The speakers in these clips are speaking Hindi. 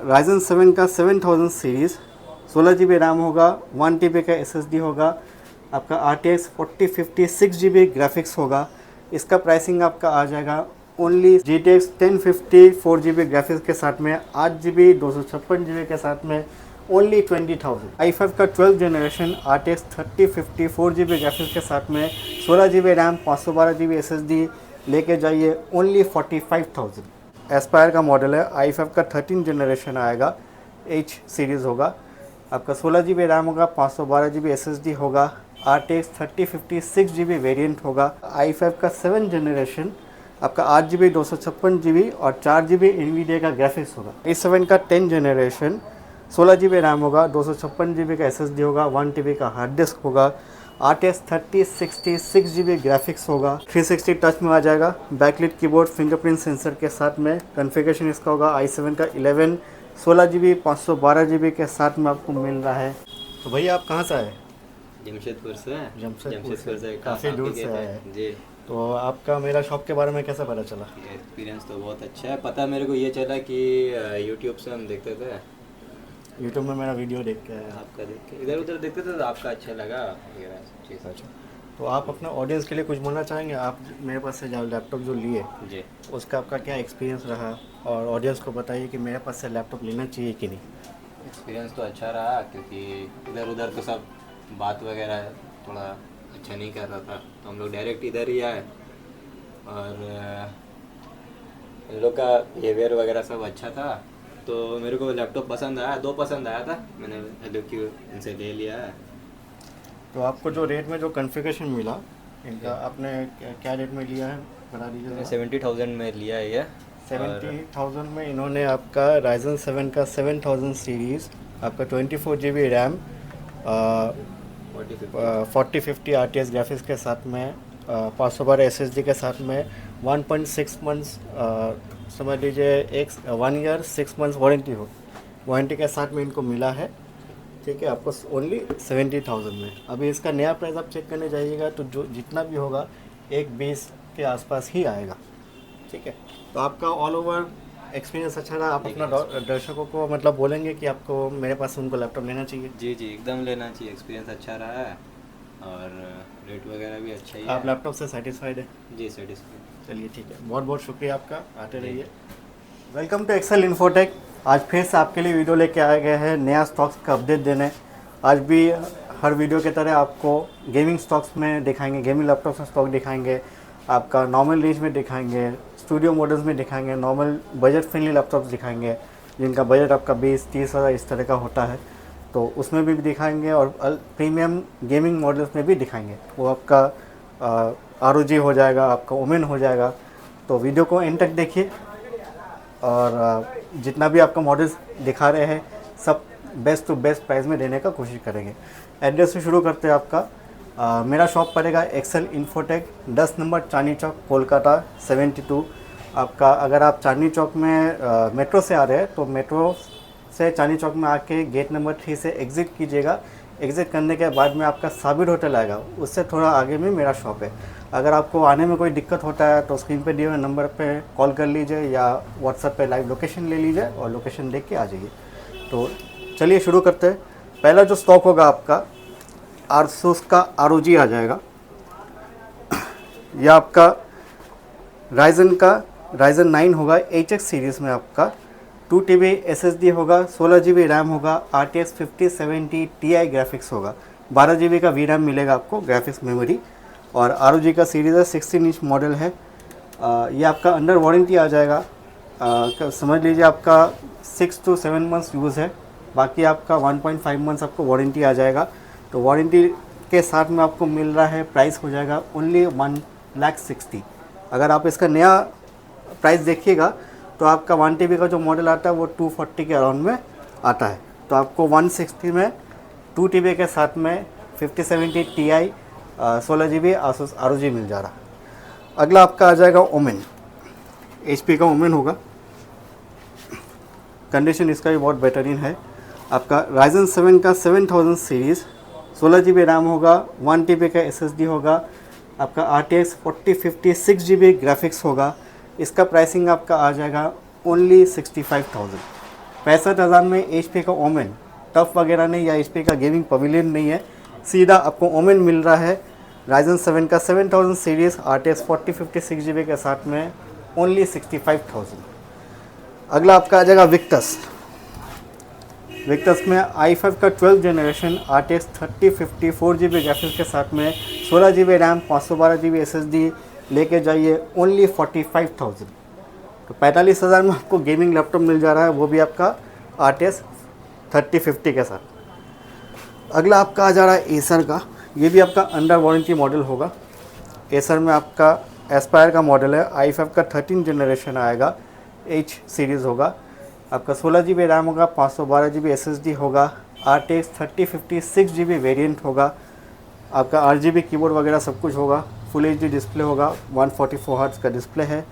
Ryzen 7 का 7000 सीरीज़, 16 GB रैम होगा, 1 TB का SSD होगा, आपका RTX 4050 6 GB ग्राफिक्स होगा। इसका प्राइसिंग आपका आ जाएगा ओनली GTX 1050 4 GB ग्राफिक्स के साथ में, 8 GB 256 GB के साथ में ओनली 20,000। i5 का 12th generation RTX 3050 4 GB graphics के साथ में, 16 GB रैम, 512 GB SSD लेके जाइए ओनली 45,000। एस्पायर का मॉडल है, i5 का 13 जनरेशन आएगा, H सीरीज़ होगा, आपका 16 GB रैम होगा, 512 GB SSD होगा, RTX 3050 6 GB वेरिएंट होगा। i5 का 7 जनरेशन आपका 8 GB 256 GB और 4 GB NVIDIA का ग्राफिक्स होगा। i7 का 10 जनरेशन 16 GB रैम होगा, 256 GB का SSD होगा, 1 TB का हार्ड डिस्क होगा, RTX 3060 6 GB ग्राफिक्स होगा, 360 टच में आ जाएगा, बैकलिट कीबोर्ड, फिंगरप्रिंट सेंसर के साथ में। कॉन्फ़िगरेशन इसका होगा i7 का 11, 16 GB 512 GB के साथ में आपको मिल रहा है। तो भैया आप कहाँ से आए? जमशेदपुर से। जमशेदपुर से काफ़ी आप दूर ही से के आए हैं। जी। तो आपका मेरा शॉप के बारे में कैसे पता चला? एक्सपीरियंस तो बहुत अच्छा है। पता मेरे को ये चला कि यूट्यूब से हम देखते थे, यूट्यूब में मेरा वीडियो देख के आया। आपका देख के इधर उधर देखते थे तो आपका अच्छा लगा वगैरह चीज़। अच्छा, तो आप अपने ऑडियंस के लिए कुछ बोलना चाहेंगे? आप मेरे पास से जो लैपटॉप जो लिए जी। उसका आपका क्या एक्सपीरियंस रहा, और ऑडियंस को बताइए कि मेरे पास से लैपटॉप लेना चाहिए कि नहीं। एक्सपीरियंस तो अच्छा रहा, क्योंकि इधर उधर तो सब बात वगैरह थोड़ा अच्छा नहीं कर रहा था, तो हम लोग डायरेक्ट इधर ही आए। और इन लोग का बिहेवियर वगैरह सब अच्छा था, तो मेरे को लैपटॉप पसंद आया, दो पसंद आया था, मैंने LQ इनसे ले लिया है। तो आपको जो रेट में जो कॉन्फ़िगरेशन मिला इनका, आपने क्या रेट में लिया है बता दीजिए। मैंने 70,000 में लिया है ये। 70,000 में इन्होंने आपका Ryzen 7 का 7000 सीरीज़, आपका 24 GB रैम, 4050 RTX ग्राफिक्स के साथ में, 512 SSD के साथ में, 1.6 मंथ्स समझ लीजिए 1 ईयर 6 मंथ्स वारंटी के साथ में इनको मिला है। ठीक है, आपको ओनली 70,000 में। अभी इसका नया प्राइस आप चेक करने जाइएगा तो जो जितना भी होगा 1.20 के आसपास ही आएगा। ठीक है, तो आपका ऑल ओवर एक्सपीरियंस अच्छा रहा। आप अपना दर्शकों को मतलब बोलेंगे कि आपको मेरे पास उनको लैपटॉप लेना चाहिए? जी जी, एकदम लेना चाहिए। एक्सपीरियंस अच्छा रहा है और रेट वगैरह भी अच्छा ही है। आप लैपटॉप से सेटिस्फाइड है? जी, सेटिस्फाइड। चलिए ठीक है, बहुत बहुत शुक्रिया आपका, आते रहिए। Welcome to Excel Infotech. आज फिर से आपके लिए वीडियो लेके आए गए हैं नया स्टॉक्स का अपडेट देने। आज भी हर वीडियो की तरह आपको गेमिंग स्टॉक्स में दिखाएंगे, गेमिंग लैपटॉप का स्टॉक दिखाएंगे, आपका नॉर्मल रेंज में दिखाएंगे, स्टूडियो मॉडल्स में दिखाएंगे, नॉर्मल बजट फ्रेंडली लैपटॉप्स दिखाएंगे जिनका बजट आपका 20-30 हज़ार इस तरह का होता है, तो उसमें भी दिखाएंगे, और प्रीमियम गेमिंग मॉडल्स में भी दिखाएंगे। वो आपका ROG हो जाएगा, आपका ओमेन हो जाएगा। तो वीडियो को एंड तक देखिए, और जितना भी आपका मॉडल्स दिखा रहे हैं सब बेस्ट टू बेस्ट प्राइस में देने का कोशिश करेंगे। एड्रेस से शुरू करते हैं। आपका मेरा शॉप पड़ेगा Excel infotech, 10 number Chandni Chowk, Kolkata 72। आपका अगर आप चांदनी चौक में मेट्रो से आ रहे हैं तो मेट्रो से चांदनी चौक में आके गेट नंबर 3 से एग्ज़िट कीजिएगा। एग्ज़िट करने के बाद में आपका साबिर होटल आएगा, उससे थोड़ा आगे में मेरा शॉप है। अगर आपको आने में कोई दिक्कत होता है तो स्क्रीन पे दिए हुए नंबर पे कॉल कर लीजिए या व्हाट्सएप पे लाइव लोकेशन ले लीजिए और लोकेशन देख के आ जाइए। तो चलिए शुरू करते हैं। पहला जो स्टॉक होगा आपका आरसूस का ROG आ जाएगा। यह आपका राइजन 9 होगा, HX सीरीज़ में आपका 2 TB SSD होगा, 16 GB रैम होगा, RTX 5070 Ti ग्राफिक्स होगा, 12 GB का VRAM मिलेगा आपको ग्राफिक्स मेमोरी, और ROG का सीरीज़ है, 16 इंच मॉडल है। ये आपका अंडर वारंटी आ जाएगा। समझ लीजिए आपका 6 to 7 मंथ्स यूज़ है, बाकी आपका 1.5 मंथ्स आपको वारंटी आ जाएगा। तो वारंटी के साथ में आपको मिल रहा है, प्राइस हो जाएगा ओनली 1,60,000। अगर आप इसका नया प्राइस देखिएगा तो आपका 1 TB का जो मॉडल आता है वो 240 के अराउंड में आता है। तो आपको 160 में 2 TB के साथ में 5070 Ti 16 GB आसूस ROG मिल जा रहा। अगला आपका आ जाएगा ओमेन, HP का ओमेन होगा। कंडीशन इसका भी बहुत बेहतरीन है। आपका Ryzen 7 का 7000 सीरीज़, 16 GB रैम होगा, 1 TB का SSD होगा, आपका RTX 4050 6 GB ग्राफिक्स होगा। इसका प्राइसिंग आपका आ जाएगा ओनली 65,000। 65,000 में HP का ओमेन, टफ वगैरह नहीं या HP का गेमिंग पवेलियन नहीं है, सीधा आपको ओमेन मिल रहा है Ryzen 7 का 7000 सीरीज़ RTX 4050 GB के साथ में ओनली 65,000। अगला आपका आ जाएगा विक्टस। विक्टस में i5 का 12 जनरेशन RTX 3050 4GB ग्राफिक्स के साथ में 16GB रैम 512GB SSD लेके जाइए ओनली 45,000। तो 45,000 में आपको गेमिंग लैपटॉप मिल जा रहा है, वो भी आपका RTX 3050 के साथ। अगला आपका आ जा रहा है एसर का, ये भी आपका अंडर वारंटी मॉडल होगा। एसर में आपका एस्पायर का मॉडल है, i5 का 13 जनरेशन आएगा, H सीरीज़ होगा, आपका 16GB रैम होगा, 512GB SSD होगा, RTX 3050 6GB वेरिएंट होगा, आपका RGB कीबोर्ड वगैरह सब कुछ होगा, फुल HD डिस्प्ले होगा, 144 हर्ट्ज़ का डिस्प्ले है।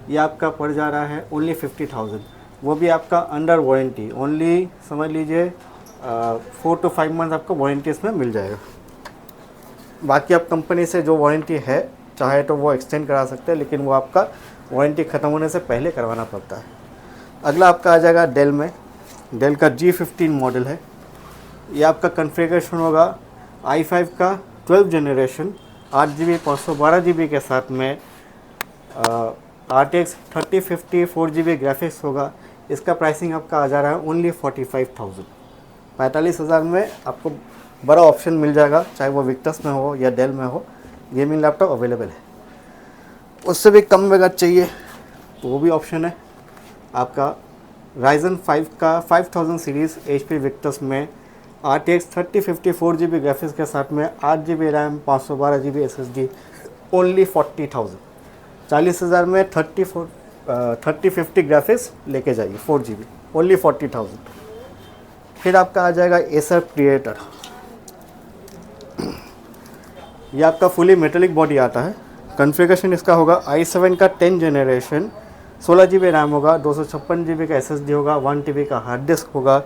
ये आपका पड़ जा रहा है ओनली 50,000, वो भी आपका अंडर वारंटी, ओनली समझ लीजिए 4 to 5 मंथ आपको वारंटी इसमें मिल जाएगा। बाकी आप कंपनी से जो वारंटी है चाहे तो वो एक्सटेंड करा सकते हैं, लेकिन वो आपका वारंटी ख़त्म होने से पहले करवाना पड़ता है। अगला आपका आ जाएगा डेल में, डेल का G15 मॉडल है। ये आपका कॉन्फ़िगरेशन होगा i5 का 12 जनरेशन 8GB 512GB के साथ में RTX 3050 4GB ग्राफिक्स होगा। इसका प्राइसिंग आपका आ जा रहा है ओनली 45,000। 45,000 में आपको बड़ा ऑप्शन मिल जाएगा, चाहे वो विक्टस में हो या डेल में हो, गेमिंग लैपटॉप अवेलेबल है। उससे भी कम बजट चाहिए तो वो भी ऑप्शन है आपका Ryzen 5 का 5000 सीरीज़ HP विक्टस में RTX 3050 4GB ग्राफिक्स के साथ में 8GB RAM 512GB SSD only 40,000। 40,000 में 3050 ग्राफिक्स लेके जाइए 4GB ओनली 40,000। फिर आपका आ जाएगा एसर प्रिएटर। ये आपका फुली मेटेलिक बॉडी आता है। कॉन्फ़िगरेशन इसका होगा i7 का 10 जनरेशन 16GB रैम होगा, 256GB का SSD होगा, 1TB का हार्ड डिस्क होगा,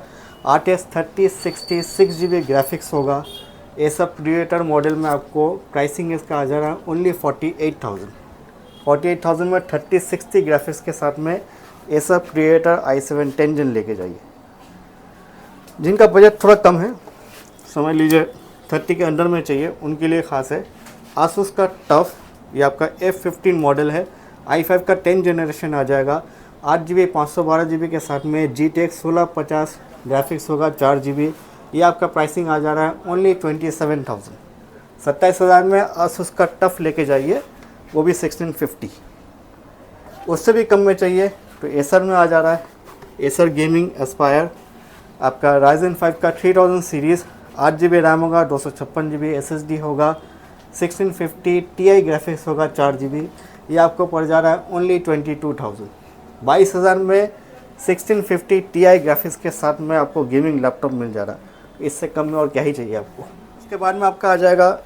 RTX 3060 6GB ग्राफिक्स होगा। एसर प्रिएटर मॉडल में आपको प्राइसिंग इसका आ जा रहा है ओनली 48,000। 48,000 में 3060 ग्राफिक्स के साथ में एसर प्रिएटर i7 10 जन लेके जाइए। जिनका बजट थोड़ा कम है, समझ लीजिए 30 के अंडर में चाहिए, उनके लिए ख़ास है आसूस का टफ। ये आपका F15 मॉडल है, i5 का 10 जनरेशन आ जाएगा, 8GB 512GB के साथ में GTX 1650 ग्राफिक्स होगा, 4GB। ये आपका प्राइसिंग आ जा रहा है ओनली 27,000। 27,000 में आसूस का टफ लेके जाइए, वो भी 1650। उससे भी कम में चाहिए तो एसर में आ जा रहा है एसर गेमिंग एस्पायर, आपका Ryzen 5 का 3000 सीरीज़ 8GB रैम होगा, 256GB SSD होगा, 1650 Ti ग्राफिक्स होगा, 4GB। ये आपको पड़ जा रहा है ओनली 22,000। 22,000 में 1650 Ti ग्राफिक्स के साथ में आपको गेमिंग लैपटॉप मिल जा रहा है। इससे कम में और क्या ही चाहिए आपको। उसके बाद में आपका आ जाएगा,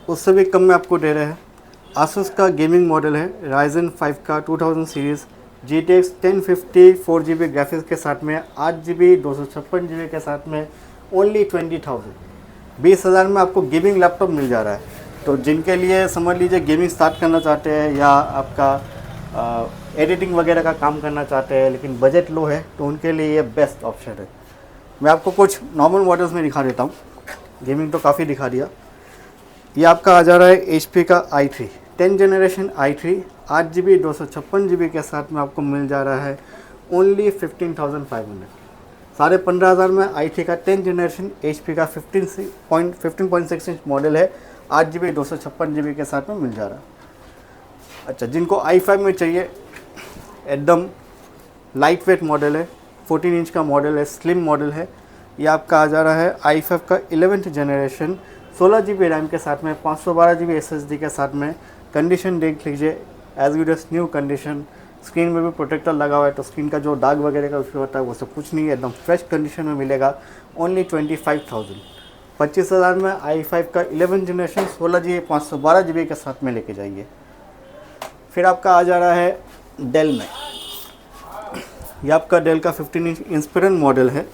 उससे भी कम में आपको दे रहे हैं आसूस का गेमिंग मॉडल है, Ryzen 5 का 2000 सीरीज़ GTX 1050 4GB ग्राफिक्स के साथ में 8GB 256GB के साथ में ओनली 20,000। 20,000 में आपको गेमिंग लैपटॉप मिल जा रहा है। तो जिनके लिए समझ लीजिए गेमिंग स्टार्ट करना चाहते हैं या आपका एडिटिंग वगैरह का काम करना चाहते हैं लेकिन बजट लो है, तो उनके लिए ये बेस्ट ऑप्शन है। मैं आपको कुछ नॉर्मल मॉडल्स में दिखा देता हूँ, गेमिंग तो काफ़ी दिखा दिया। ये आपका आ जा रहा है HP का i3 10 generation i3 8GB 256GB के साथ में आपको मिल जा रहा है ओनली 15,500। 15,500 में i3 का 10 जनरेशन HP का 15.6 इंच मॉडल है, 8GB 256GB के साथ में मिल जा रहा है। अच्छा, जिनको i5 में चाहिए, एकदम लाइट वेट मॉडल है, 14 इंच का मॉडल है, स्लिम मॉडल है। ये आपका आ जा रहा है i5 का 11th जनरेशन 16GB रैम के साथ में 512GB SSD के साथ में। कंडीशन देख लीजिए, as good as new condition. Screen में भी प्रोटेक्टर लगा हुआ है, तो स्क्रीन का जो दाग वगैरह का इशू होता है वो सब कुछ नहीं है, एकदम फ्रेश कंडीशन में मिलेगा ओनली 25,000। 25,000 में i5 का 11 जनरेशन 16GB 512GB के साथ में लेके जाइए। फिर आपका आ जा रहा है डेल में, ये आपका डेल का 15 इंच इंस्पिरन मॉडल है,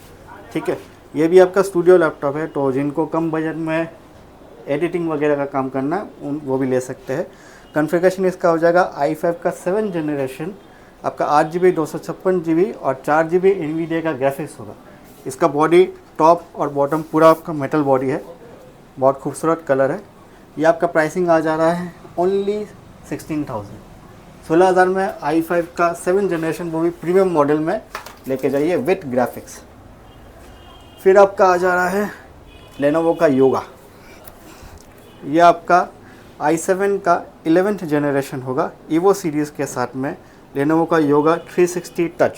ठीक है। ये भी आपका स्टूडियो लैपटॉप है, तो जिनको कम बजट में एडिटिंग वगैरह का काम करना वो भी ले सकते हैं। कॉन्फ़िगरेशन इसका हो जाएगा i5 का 7 जनरेशन आपका 8 GB 256 GB और 4 GB NVIDIA का ग्राफिक्स होगा। इसका बॉडी टॉप और बॉटम पूरा आपका मेटल बॉडी है, बहुत खूबसूरत कलर है। ये आपका प्राइसिंग आ जा रहा है ओनली 16,000। 16,000 में i5 का 7th जनरेशन, वो भी प्रीमियम मॉडल में लेके जाइए विथ ग्राफिक्स। फिर आपका आ जा रहा है लेनोवो का योगा। ये आपका i7 का 11th जनरेशन होगा ईवो सीरीज़ के साथ में। लेनोवो का योगा 360 टच,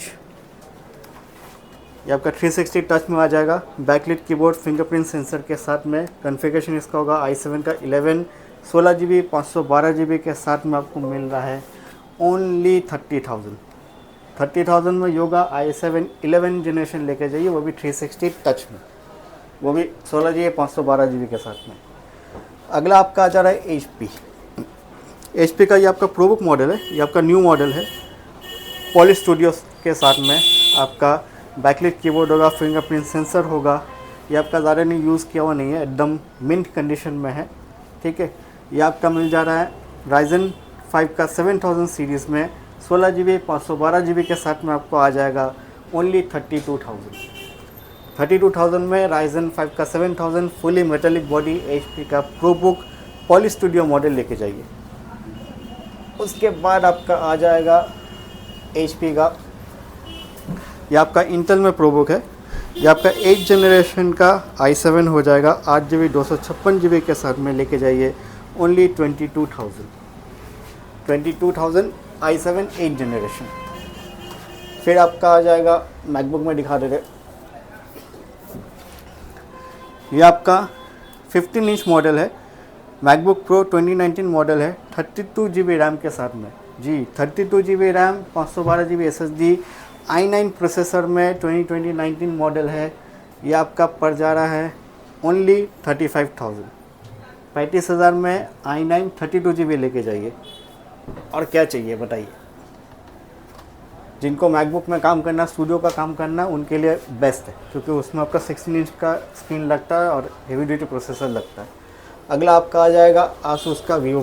ये आपका 360 टच में आ जाएगा। बैकलिट कीबोर्ड, फिंगरप्रिंट सेंसर के साथ में। कॉन्फ़िगरेशन इसका होगा i7 का 11, 16 GB 512 GB के साथ में आपको मिल रहा है ओनली 30,000। 30,000 में योगा i7 11 जनरेशन लेके जाइए, वो भी 360 टच में, वो भी 16 GB 512 GB के साथ में। अगला आपका आ जा रहा है HP का। ये आपका प्रोबुक मॉडल है, ये आपका न्यू मॉडल है। पॉलिश स्टूडियो के साथ में आपका बैकलिट कीबोर्ड होगा, फिंगरप्रिंट सेंसर होगा। ये आपका ज़्यादा नहीं यूज़ किया हुआ नहीं है, एकदम मिंट कंडीशन में है, ठीक है। ये आपका मिल जा रहा है Ryzen 5 का 7000 सीरीज़ में 16 GB 512 GB के साथ में आपको आ जाएगा ओनली 32,000। 32,000 में Ryzen 5 का 7000 फुली मेटेलिक बॉडी HP का प्रोबुक पॉली स्टूडियो मॉडल लेके जाइए। उसके बाद आपका आ जाएगा HP का, ये आपका इंटेल में प्रोबुक है। ये आपका 8th जनरेशन का i7 हो जाएगा 8 GB 256 GB के साथ में लेके जाइए ओनली 22,000। 22,000 i7 8th generation. फिर आपका आ जाएगा मैकबुक में दिखा दे रहे, ये आपका 15 इंच मॉडल है, मैकबुक प्रो 2019 मॉडल है। 32 GB रैम के साथ में, जी 32 GB RAM, 512 GB SSD, i9 processor में 2019 मॉडल है। ये आपका पड़ जा रहा है ओनली 35,000। 35,000 में i9 32 GB लेके जाइए। और क्या चाहिए बताइए। जिनको मैकबुक में काम करना, स्टूडियो का काम करना, उनके लिए बेस्ट है, क्योंकि उसमें आपका 16 इंच का स्क्रीन लगता है और हेवी ड्यूटी प्रोसेसर लगता है। अगला आपका आ जाएगा आसूस का वीवो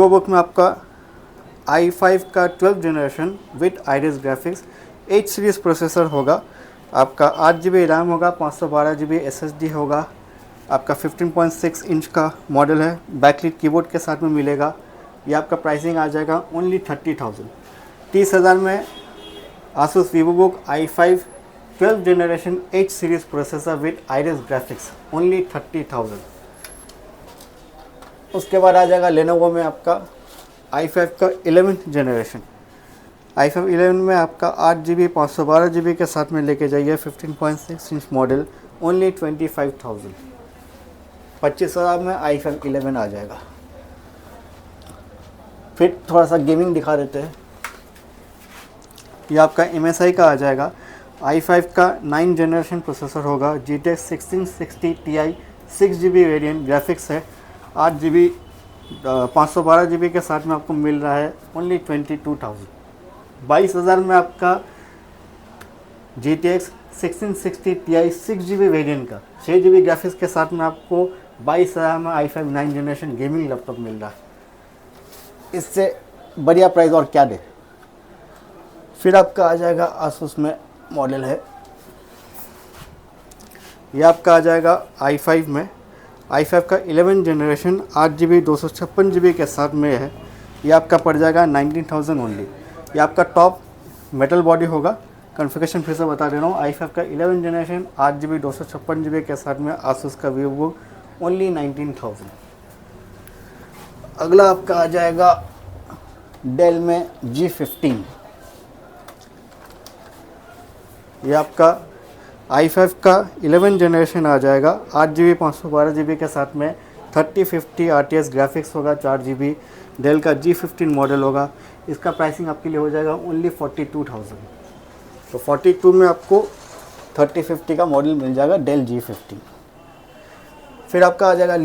बुक में आपका i5 का 12th generation with iris graphics 8 series processor होगा। आपका 8 GB रैम होगा, 512 GB SSD होगा। आपका 15.6 इंच का मॉडल है, बैकलिट कीबोर्ड के साथ में मिलेगा। ये आपका प्राइसिंग आ जाएगा ओनली 30,000। 30,000 में Asus Vivo book i5 12th generation 8 series processor with iris graphics only 30,000। उसके बाद आ जाएगा लेनोवो में आपका i5 का 11th जनरेशन। i5 11 में आपका 8 GB 512 GB के साथ में लेके जाइए 15.6 इंच मॉडल ओनली 25,000। 25,000 में i5 11 आ जाएगा। फिर थोड़ा सा गेमिंग दिखा देते हैं। ये आपका MSI का आ जाएगा, i5 का 9th जनरेशन प्रोसेसर होगा, GTX 1660 Ti 6 GB variant, graphics है। 8 GB 512 GB के साथ में आपको मिल रहा है ओनली 22,000। 22,000 में आपका GTX 1660 Ti 6 GB वेरिएंट का 6 GB ग्राफिक्स के साथ में आपको 22,000 में i5 9th generation gaming laptop मिल रहा है। इससे बढ़िया प्राइस और क्या दे। फिर आपका आ जाएगा आसूस में मॉडल है, ये आपका आ जाएगा i5 में, i5 का 11th जनरेशन 8 GB 256 GB के साथ में है। ये आपका पड़ जाएगा 19,000 ओनली। ये आपका टॉप मेटल बॉडी होगा। कॉन्फ़िगरेशन फिर से बता दे रहा हूँ, i5 का 11th जनरेशन 8 GB 256 GB के साथ में आसूस का वीवो बुक ओनली 19,000। अगला आपका आ जाएगा डेल में G15। ये आपका i5 का 11th जनरेशन आ जाएगा, 8 GB 512 GB के साथ में 3050 RTS ग्राफिक्स होगा, 4 GB डेल का G15 मॉडल होगा। इसका प्राइसिंग आपके लिए हो जाएगा ओनली 42,000। तो 42 में आपको 3050 का मॉडल मिल जाएगा डेल G15। फिर आपका आ जाएगा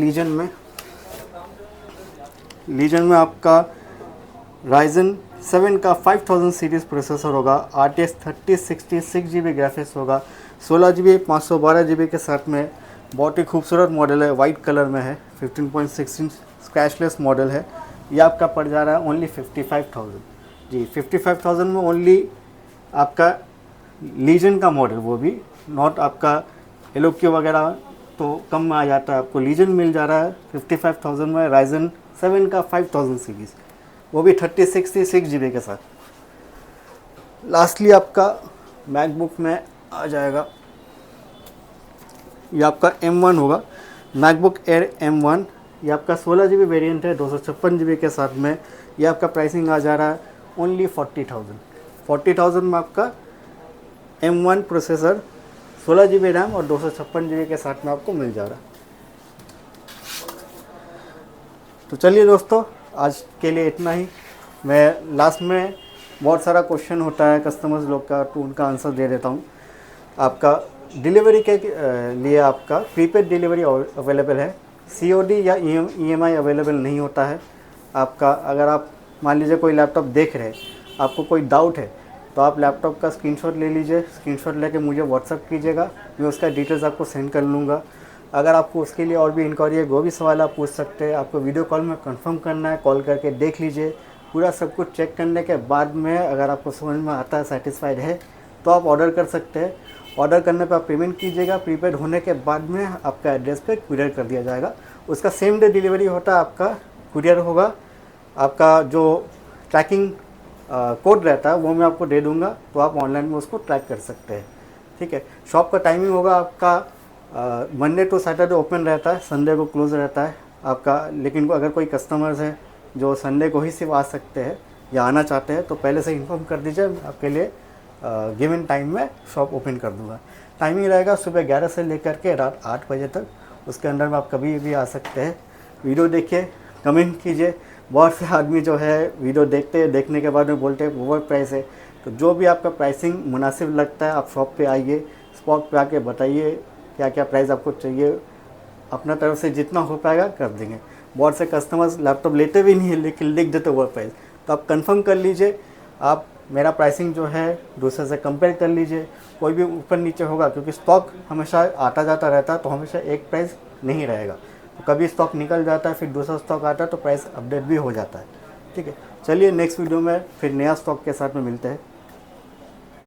लीजन में आपका Ryzen 7 का 5000 सीरीज़ प्रोसेसर होगा, RTX 3060 6 GB ग्राफिक्स होगा, 16 GB 512 GB के साथ में। बहुत ही खूबसूरत मॉडल है, वाइट कलर में है, 15.6 इंच स्क्रैचलेस मॉडल है। ये आपका पड़ जा रहा है ओनली 55,000। जी 55,000 में ओनली आपका लीजन का मॉडल, वो भी नॉट आपका एलोक्यू वगैरह तो कम में आ जाता है, आपको लीजन मिल जा रहा है 55,000 में राइजन 7 का 5000 सीरीज़, वो भी 36 GB के साथ। लास्टली आपका मैकबुक में आ जाएगा, ये आपका M1 होगा, मैकबुक एयर M1। ये आपका 16 GB वेरिएंट है 256 GB के साथ में। ये आपका प्राइसिंग आ जा रहा है ओनली 40,000 में आपका M1 प्रोसेसर 16 GB रैम और 256 GB के साथ में आपको मिल जा रहा है। तो चलिए दोस्तों, आज के लिए इतना ही। मैं लास्ट में बहुत सारा क्वेश्चन होता है कस्टमर्स लोग का, तो उनका आंसर दे देता हूँ। आपका डिलीवरी के लिए आपका प्रीपेड डिलीवरी अवेलेबल है, COD या EMI अवेलेबल नहीं होता है। आपका अगर आप मान लीजिए कोई लैपटॉप देख रहे हैं, आपको कोई डाउट है, तो आप लैपटॉप का स्क्रीनशॉट ले लीजिए, स्क्रीनशॉट लेके मुझे व्हाट्सअप कीजिएगा, मैं उसका डिटेल्स आपको सेंड कर लूँगा। अगर आपको उसके लिए और भी इंक्वायरी है, वो भी सवाल आप पूछ सकते हैं। आपको वीडियो कॉल में कंफर्म करना है, कॉल करके देख लीजिए, पूरा सब कुछ चेक करने के बाद में अगर आपको समझ में आता है, सेटिस्फाइड है, तो आप ऑर्डर कर सकते हैं। ऑर्डर करने पर आप पेमेंट कीजिएगा, प्रीपेड होने के बाद में आपका एड्रेस पे कुरियर कर दिया जाएगा। उसका सेम डे डिलीवरी होता है, आपका कुरियर होगा। आपका जो ट्रैकिंग कोड रहता है वो मैं आपको दे दूंगा, तो आप ऑनलाइन में उसको ट्रैक कर सकते हैं। ठीक है। शॉप का टाइमिंग होगा आपका मंडे टू सैटरडे ओपन रहता है, संडे को क्लोज रहता है आपका। लेकिन अगर कोई कस्टमर्स हैं जो संडे को ही सिर्फ आ सकते हैं या आना चाहते हैं, तो पहले से इन्फॉर्म कर दीजिए, आपके लिए गिवन टाइम में शॉप ओपन कर दूंगा। टाइमिंग रहेगा सुबह 11 से लेकर के रात 8 बजे तक, उसके अंदर में आप कभी भी आ सकते हैं। वीडियो देखिए, कमेंट कीजिए। बहुत से आदमी जो है वीडियो देखते हैं, देखने के बाद में बोलते हैं ओवर प्राइस है, तो जो भी आपका प्राइसिंग मुनासिब लगता है आप शॉप पे आइए, स्पॉट पे आके बताइए क्या क्या प्राइस आपको चाहिए, अपना तरफ से जितना हो पाएगा कर देंगे। बहुत से कस्टमर्स लैपटॉप लेते भी नहीं है, लेकिन लिख देते ओवर प्राइस, तो आप कंफर्म कर लीजिए। आप मेरा प्राइसिंग जो है दूसरे से कंपेयर कर लीजिए, कोई भी ऊपर नीचे होगा, क्योंकि स्टॉक हमेशा आता जाता रहता है, तो हमेशा एक प्राइस नहीं रहेगा। तो कभी स्टॉक निकल जाता है, फिर दूसरा स्टॉक आता है, तो प्राइस अपडेट भी हो जाता है। ठीक है, चलिए नेक्स्ट वीडियो में फिर नया स्टॉक के साथ में मिलते हैं।